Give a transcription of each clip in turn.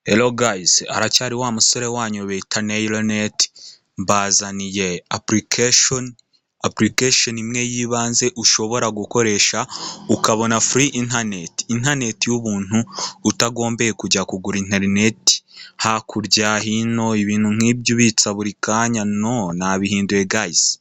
Hello guys, haracyari wa musore wanyu bita Naironet, mbazaniye application imwe y'ibanze ushobora gukoresha ukabona free internet y'ubuntu utagombeye kujya kugura internet hakurya hino, ibintu nk'ibyo ubitsa buri kanya. No, nabihinduye guys.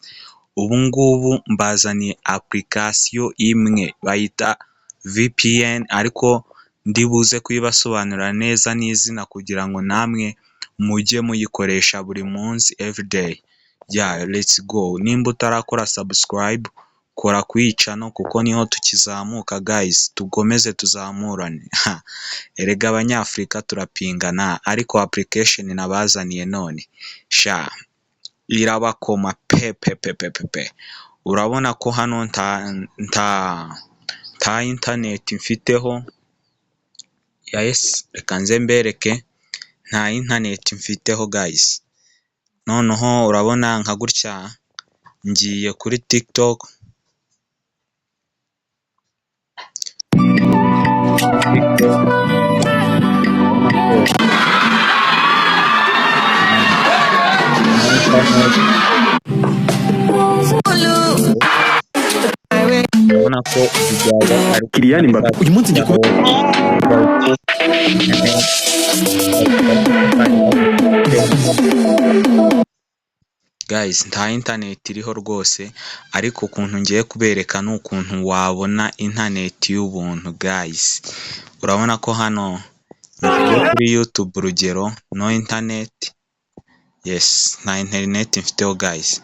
Ubu ngubu mbazaniye application imwe bayita VPN, ariko ndibuze kuyibasobanurira neza n'izina kugira ngo namwe mujye muyikoresha buri munsi everyday. Let's go. Nimba utarakora subscribe, kora kuyicano kuko niho tukizamuka guys, tugomeze tuzamurane. Erega abanyafurika turapingana, ariko application nabazaniye none irabakoma pe. Urabona ko hano nta internet mfiteho. Yes, reka nze mbereke, nta internet mfiteho guys. Noneho urabona nka gutya ngiye kuri TikTok. Urabona ko bijyaga ari Kylian Mbappé uyu munsi guys, nta internet iriho rwose, ariko ukuntu ngiye kubereka ni ukuntu wabona internet y'ubuntu guys. Urabona ko hano kuri YouTube urugero no internet. Yes, nta internet mfiteho guys,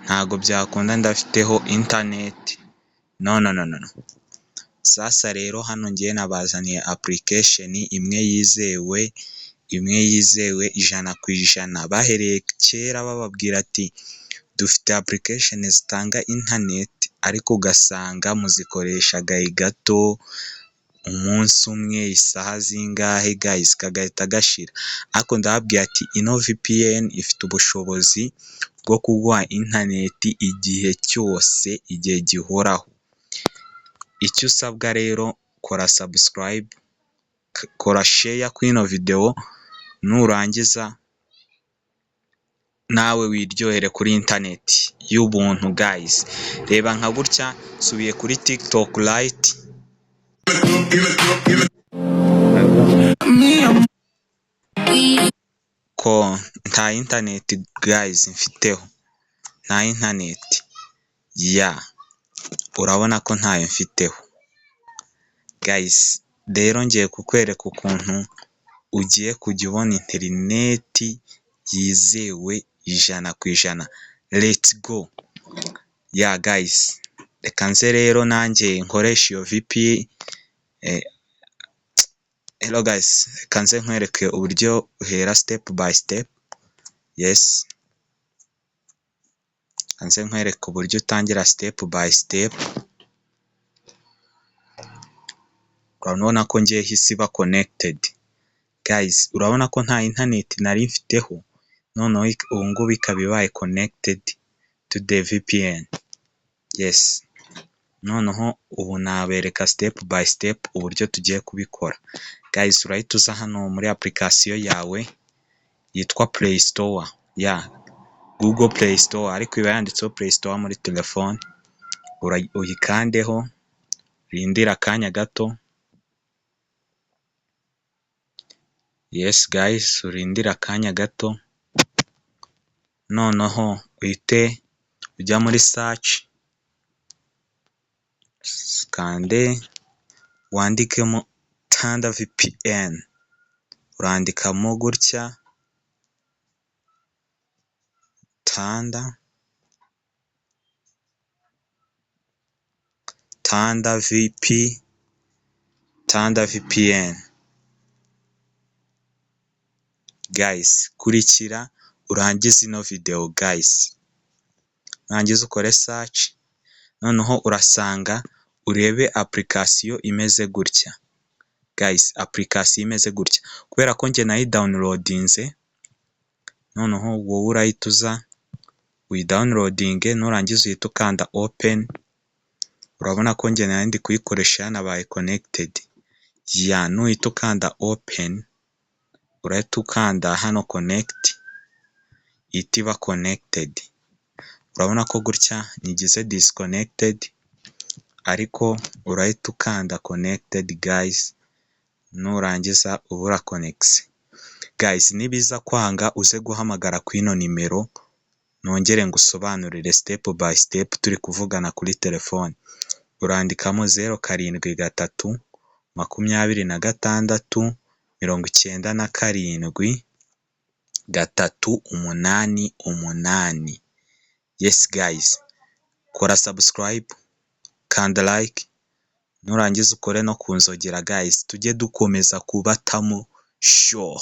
ntago byakunda ndafiteho internet. No. Sasa rero hano ngiye nabazaniye application imwe yizewe 100%. Bahereye kera bababwira ati dufite application zitanga internet, ariko ugasanga muzikoresha gahe gato, umunsi umwe, isaha zingahe guys, kagahita gashira. Ariko ndababwira ati ino VPN ifite ubushobozi bwo kuguha internet igihe cyose, igihe gihoraho. Icyo usabwa rero, kora subscribe, kora share kuri ino video, nurangiza nawe wiryohere kuri internet y'ubuntu guys. Reba nka gutya subiye kuri TikTok right, ko nta internet guys mfiteho, nta internet urabona ko ntayo mfiteho guys. Rero ngiye kukwereka ukuntu ugiye kujya ubona internet yizewe 100%. Let's go guys. Reka nze rero nanjye nkoresha iyo VPN. Hello guys, reka nze nkwereke uburyo uhera step by step. Yes, nze nkwereke uburyo utangira step by step. Urabona ko ngiye hisi ba connected guys. Urabona ko nta internet nari mfiteho, noneho ubu ngubu ikaba ibaye connected to the VPN. Yes, noneho ubu nabereka step by step uburyo tugiye kubikora guys. Urahita uza hano muri application yawe yitwa Play Store, Google Play Store, ariko iba yanditseho Play Store muri telefone. Uyikandeho, rindira akanya gato. Yes guys, urindira akanya gato. Noneho uhite ujya muri search, kande wandikemo Tanda VPN. Urandikamo gutya Tanda VPN guys. Kurikira urangiza ino video guys, urangiza ukore search. Noneho urasanga urebe application imeze gutya guys, application imeze gutya. Kubera ko njye nayi downloadinze, noneho wowe urahita uza uyidownloadinge, nurangiza uhita ukanda open. Urabona ko njye nari ndi kuyikoresha yanabaye connected. Nuhita ukanda open, urahita ukanda hano connect ihita iba connected. Urabona ko gutya nyigize disconnected ariko urahita ukanda connected guys, nurangiza ubura connection. Guys nibiza kwanga uze guhamagara kuri ino nimero nongere ngusobanurire step by step turi kuvugana kuri telefone. Urandikamo 073 26 97 388. Yes guys, kora subscribe, kanda like, nurangiza ukore no kunzogera guys, tujye dukomeza kubatamo show.